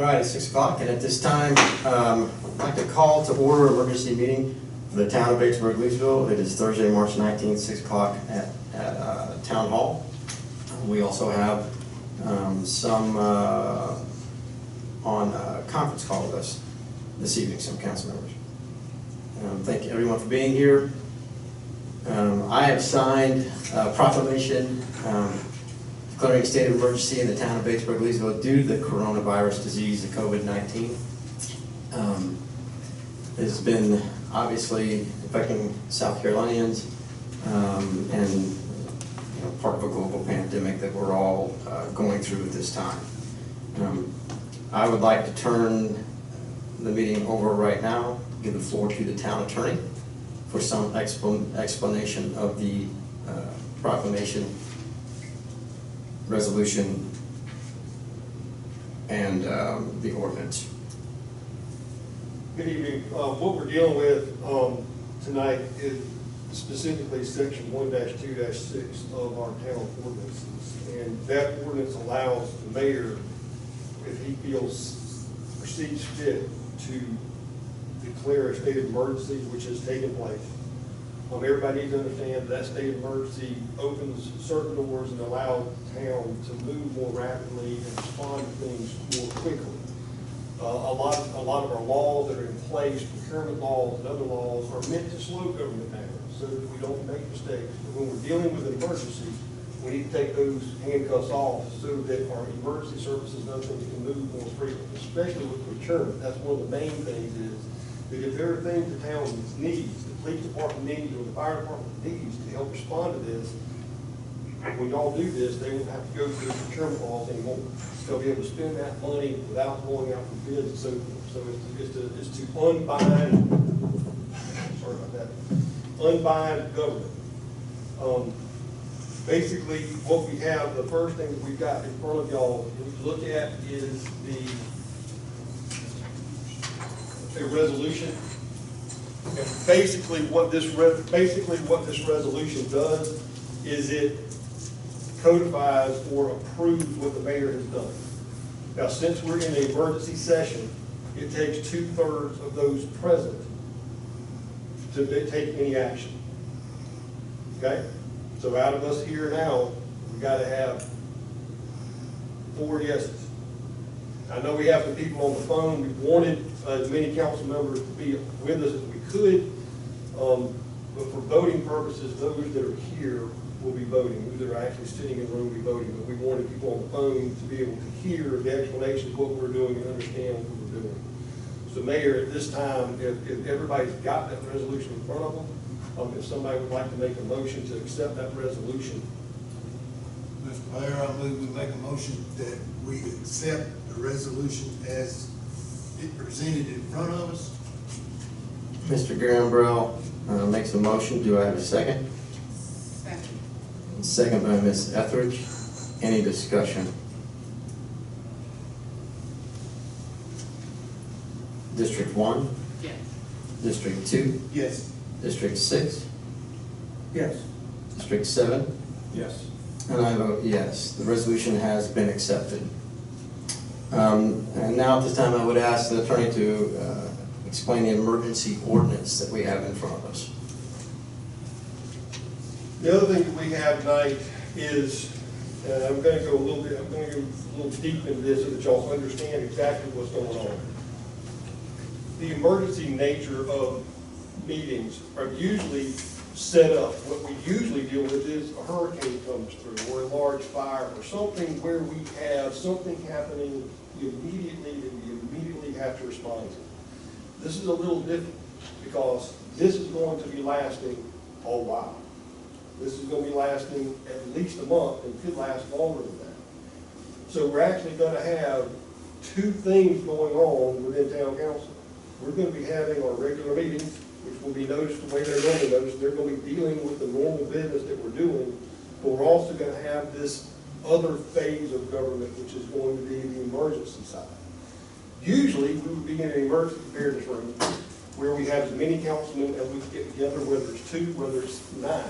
All right, it's 6 o'clock, and at this time, I'd like to call to order an emergency meeting for the town of Batesburg-Leesville. It is Thursday, March 19th, 6 o'clock at Town Hall. We also have some on a conference call with us this evening, some council members. Thank you everyone for being here. I have signed a proclamation declaring a state of emergency in the town of Batesburg-Leesville due to the coronavirus disease, the COVID-19. It's been obviously affecting South Carolinians and part of a global pandemic that we're all going through at this time. I would like to turn the meeting over right now, give the floor to the town attorney for some explanation of the proclamation, resolution, and the ordinance. Good evening. What we're dealing with tonight is specifically section 1-2-6 of our town ordinances. And that ordinance allows the mayor, if he feels or sees fit, to declare a state of emergency, which has taken place. Everybody needs to understand that state of emergency opens certain doors and allows the town to move more rapidly and respond to things more quickly. A lot of our laws that are in place, procurement laws and other laws, are meant to slow government down so that we don't make mistakes. But when we're dealing with an emergency, we need to take those handcuffs off so that our emergency services and other things can move more frequently, especially with procurement. That's one of the main things is that if there are things the town needs, the police department needs, or the fire department needs to help respond to this, when y'all do this, they won't have to go through the procurement laws anymore. They'll be able to spend that money without going out for bids and so forth. So it's to unbind, sorry about that, unbind government. Basically, what we have, the first thing that we've got in front of y'all to look at is a resolution. And basically what this resolution does is it codifies or approves what the mayor has done. Now, since we're in an emergency session, it takes 2/3 of those present to take any action. Okay? So out of us here now, we got to have 4 yeses. I know we have some people on the phone. We wanted as many council members to be with us as we could, but for voting purposes, those that are here will be voting. Those that are actually sitting in the room will be voting, but we wanted people on the phone to be able to hear the explanation of what we're doing and understand what we're doing. So Mayor, at this time, if everybody's got that resolution in front of them, if somebody would like to make a motion to accept that resolution. Mr. Mayor, I move we make a motion that we accept the resolution as it presented in front of us. Mr. Garenbrell makes a motion. Do I have a second? Second. Second by Ms. Etheridge. Any discussion? District 1? Yes. District 2? Yes. District 6? Yes. District 7? Yes. And I vote yes. The resolution has been accepted. And now at this time I would ask the attorney to explain the emergency ordinance that we have in front of us. The other thing that we have tonight is, and I'm going to go a little deep into this so that y'all understand exactly what's going on. The emergency nature of meetings are usually set up. What we usually deal with is a hurricane comes through or a large fire or something where we have something happening immediately that we immediately have to respond to. This is a little different because this is going to be lasting a while. This is going to be lasting at least a month and could last longer than that. So we're actually going to have 2 things going on within town council. We're going to be having our regular meetings, which will be noticed the way they're going to be noticed. They're going to be dealing with the normal business that we're doing, but we're also going to have this other phase of government, which is going to be the emergency side. Usually, we would be in an emergency preparedness room where we have as many councilmen as we can get together, whether it's 2, whether it's 9,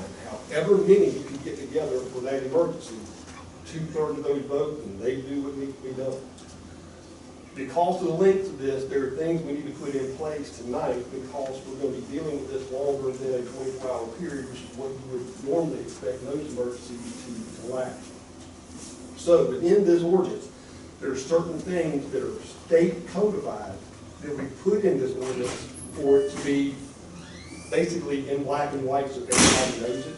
however many you can get together for that emergency. 2/3 of those vote, and they do what needs to be done. Because of the length of this, there are things we need to put in place tonight because we're going to be dealing with this longer than a 24-hour period, which is what you would normally expect those emergencies to last. So within this ordinance, there are certain things that are state codified that we put in this ordinance for it to be basically in black and white so everybody knows it.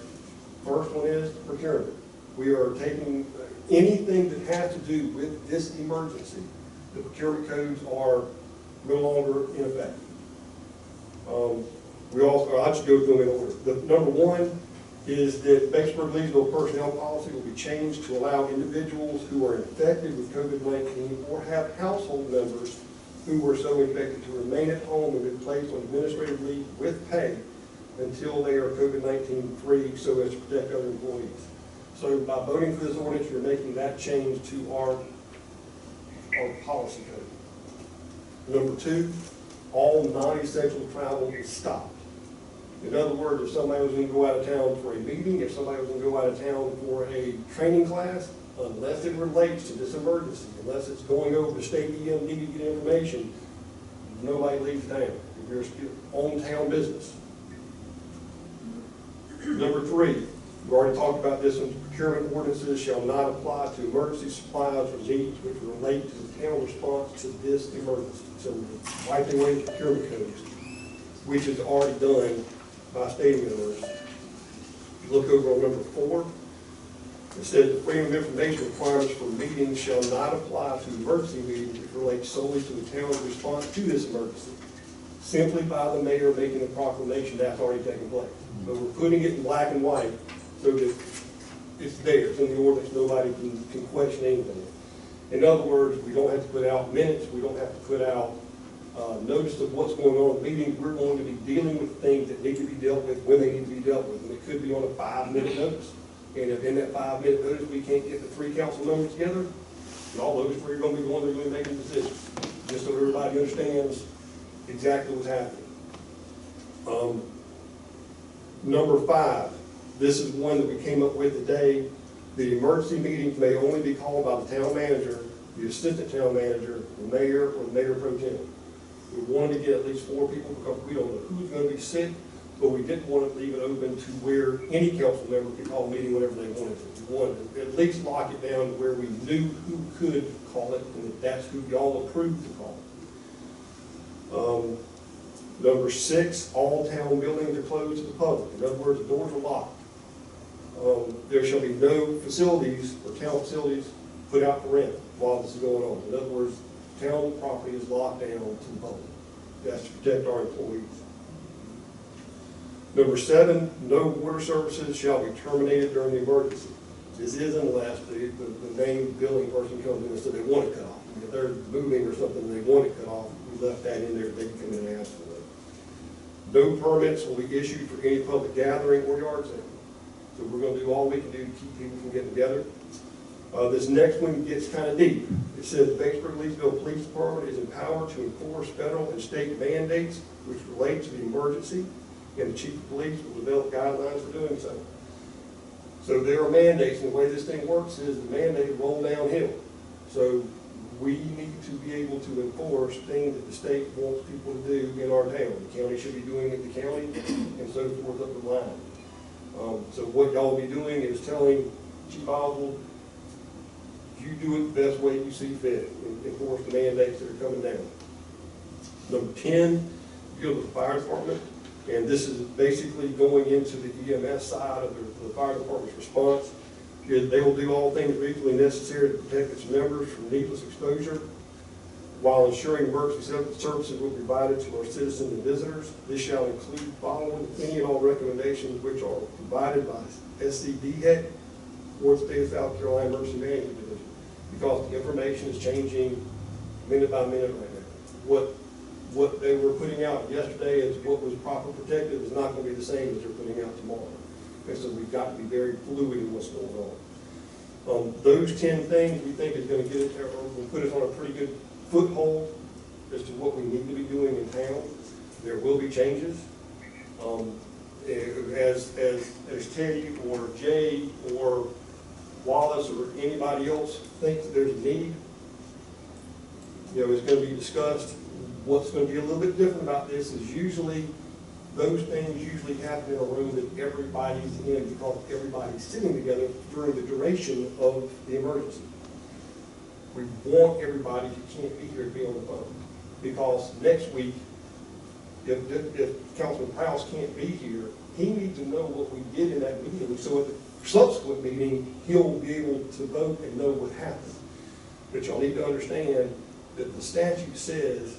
First one is procurement. We are taking anything that has to do with this emergency. The procurement codes are no longer in effect. I'll just go through them in order. The number one is that Batesburg-Leesville personnel policy will be changed to allow individuals who are infected with COVID-19 or have household members who were so infected to remain at home and be placed on administrative leave with pay until they are COVID-19 free so as to protect other employees. So by voting for this ordinance, you're making that change to our policy code. Number two, all non-essential travel is stopped. In other words, if somebody was going to go out of town for a meeting, if somebody was going to go out of town for a training class, unless it relates to this emergency, unless it's going over to state EMD to get information, nobody leaves town. If you're on town business. Number three, we've already talked about this one. Procurement ordinances shall not apply to emergency supplies or needs which relate to the town response to this emergency. So wiping away the procurement codes, which is already done by stating an emergency. If you look over on number 4, it says the freedom of information requirements for meetings shall not apply to emergency meetings which relate solely to the town's response to this emergency. Simply by the mayor making a proclamation, that's already taken place. But we're putting it in black and white so that it's there, it's in the ordinance, nobody can question anything. In other words, we don't have to put out minutes, we don't have to put out notice of what's going on in the meeting. We're going to be dealing with things that need to be dealt with when they need to be dealt with. And it could be on a 5-minute notice. And if in that 5-minute notice we can't get the 3 council members together, and all those 3 are going to be the ones that are going to be making decisions, just so everybody understands exactly what's happening. Number 5, this is one that we came up with today. The emergency meetings may only be called by the town manager, the assistant town manager, the mayor, or the mayor pro tem. We wanted to get at least 4 people because we don't know who's going to be sick, but we didn't want to leave it open to where any council member could call a meeting whenever they wanted to. We wanted to at least lock it down to where we knew who could call it, and that's who y'all approved to call it. Number 6, all town buildings are closed to the public. In other words, the doors are locked. There shall be no facilities or town facilities put out for rent while this is going on. In other words, town property is locked down to the public. That's to protect our employees. Number 7, no water services shall be terminated during the emergency. This is unless the main billing person comes in and says they want it cut off. If they're moving or something and they want it cut off, we left that in there, they can come in and ask for it. No permits will be issued for any public gathering or yard sale. So we're going to do all we can do to keep people from getting together. This next one gets kind of deep. It says the Batesburg-Leesville Police Department is empowered to enforce federal and state mandates which relate to the emergency, and the chief of police will develop guidelines for doing so. So there are mandates, and the way this thing works is the mandate roll downhill. So we need to be able to enforce things that the state wants people to do in our town. The county should be doing it in the county, and so forth up the line. So what y'all will be doing is telling Chief Oswald, you do it the best way you see fit, and enforce the mandates that are coming down. Number 10, deal with the fire department, and this is basically going into the EMS side of the fire department's response. They will do all things reasonably necessary to protect its members from needless exposure, while ensuring emergency services will be provided to our citizens and visitors. This shall include following any and all recommendations which are provided by SCDHEC or the State of South Carolina Emergency Management Division, because the information is changing minute by minute right now. What they were putting out yesterday is what was proper protective is not going to be the same as they're putting out tomorrow. And so we've got to be very fluid in what's going on. Those 10 things we think is going to get it, or will put us on a pretty good foothold as to what we need to be doing in town. There will be changes. As Teddy or Jay or Wallace or anybody else thinks that there's a need, you know, is gonna be discussed. What's gonna be a little bit different about this is usually, those things usually happen in a room that everybody's in because everybody's sitting together during the duration of the emergency. We want everybody who can't be here to be on the phone, because next week, if Councilman Prowse can't be here, he needs to know what we did in that meeting, so at the subsequent meeting, he'll be able to vote and know what happened. But y'all need to understand that the statute says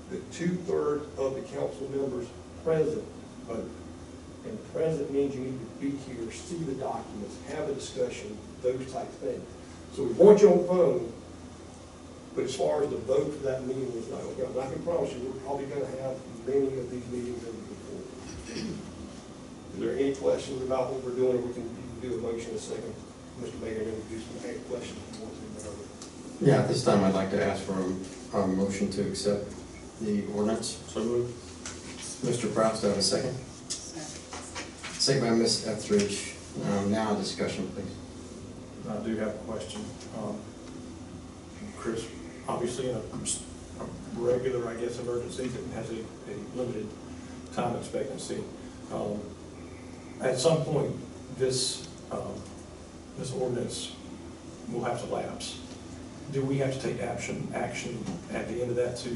that 2/3 of the council members present vote. And present means you need to be here, see the documents, have a discussion, those type of things. So we want you on the phone, but as far as the vote for that meeting is not, I can promise you, we're probably gonna have many of these meetings over before. Is there any questions about what we're doing, or we can do a motion in a second, Mr. Mayor, and then we do some questions if you want to. Yeah, at this time, I'd like to ask for a motion to accept the ordinance. So moved. Mr. Prowse, do I have a second? Second by Ms. Etheridge. Now discussion, please. I do have a question. Chris, obviously in a regular, I guess, emergency that has a limited time expectancy, at some point, this ordinance will have to lapse. Do we have to take action at the end of that to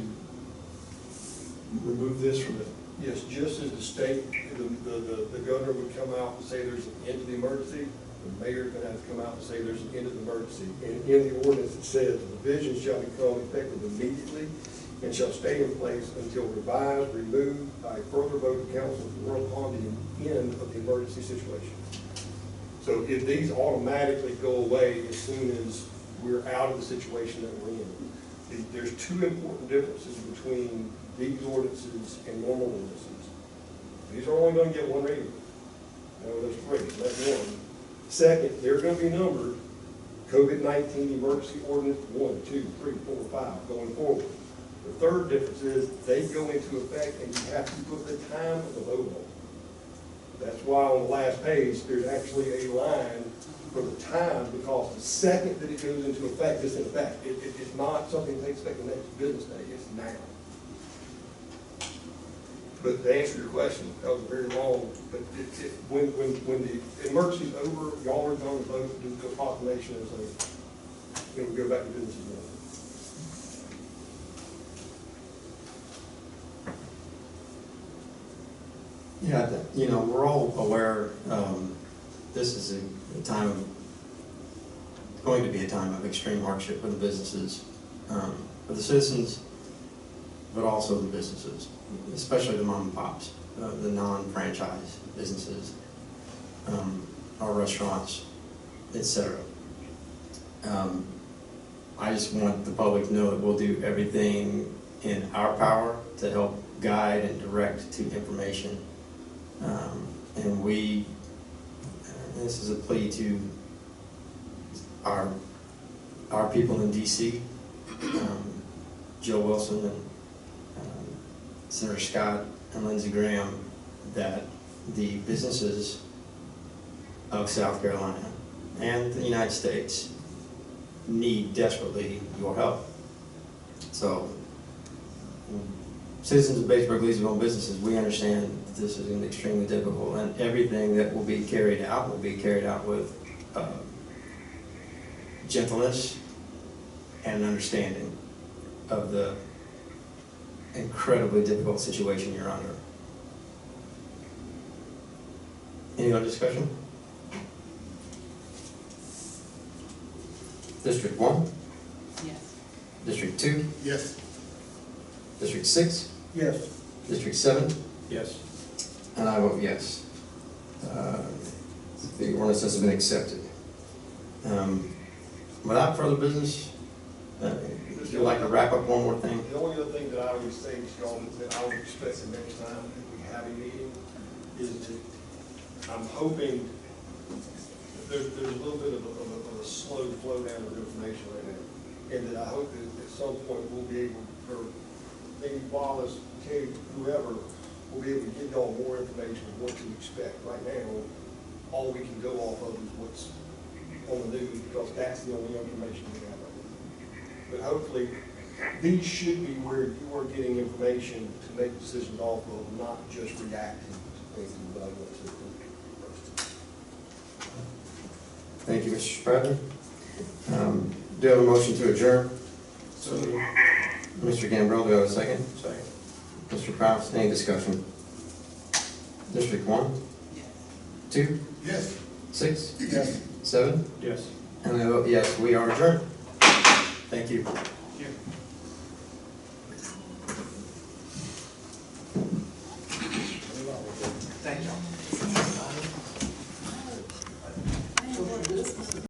remove this from the? Yes, just as the state, the governor would come out and say there's an end to the emergency, the mayor's gonna have to come out and say there's an end to the emergency. And in the ordinance, it says the provisions shall become effective immediately and shall stay in place until revised, removed by further vote of council or upon the end of the emergency situation. So if these automatically go away as soon as we're out of the situation that we're in, there's two important differences between these ordinances and normal ordinances. These are only going to get one reading. No, there's three, so that's one. Second, they're going to be numbered COVID-19 emergency ordinance 1, 2, 3, 4, 5 going forward. The third difference is they go into effect and you have to put the time of the vote on. That's why on the last page, there's actually a line for the time, because the second that it goes into effect, it's in effect. It's not something that takes effect the next business day, it's now. But to answer your question, that was very long, but when the emergency's over, y'all are going to vote, do the proclamation, and say, then we go back to business again. Yeah, you know, we're all aware this is a time of, going to be a time of extreme hardship for the businesses, for the citizens, but also the businesses, especially the mom and pops, the non-franchise businesses, our restaurants, etc. I just want the public to know that we'll do everything in our power to help guide and direct to information. And this is a plea to our people in DC, Joe Wilson and Senator Scott and Lindsey Graham, that the businesses of South Carolina and the United States need desperately your help. So, citizens of Batesburg-Leesville businesses, we understand this is extremely difficult, and everything that will be carried out with gentleness and an understanding of the incredibly difficult situation you're under. Any other discussion? District 1? Yes. District 2? Yes. District 6? Yes. District 7? Yes. And I vote yes. The ordinance has been accepted. Without further business, would you like to wrap up one more thing? The only other thing that I would say to y'all that I would expect the next time that we have a meeting is that I'm hoping there's a little bit of a slow flow down of information right now, and that I hope that at some point we'll be able, or maybe Wallace, Kay, whoever, will be able to give y'all more information of what to expect. Right now, all we can go off of is what's on the news, because that's the only information we have right now. But hopefully, these should be where you are getting information to make decisions off of, not just reacting to things and evaluating. Thank you, Mr. Stratton. Do you have a motion to adjourn? So, Mr. Gambrell, do you have a second? second. Mr. Kraus, any discussion? District 1? 2? Yes. 6? Yes. 7? Yes. And I vote yes, we are adjourned. Thank you. Yeah.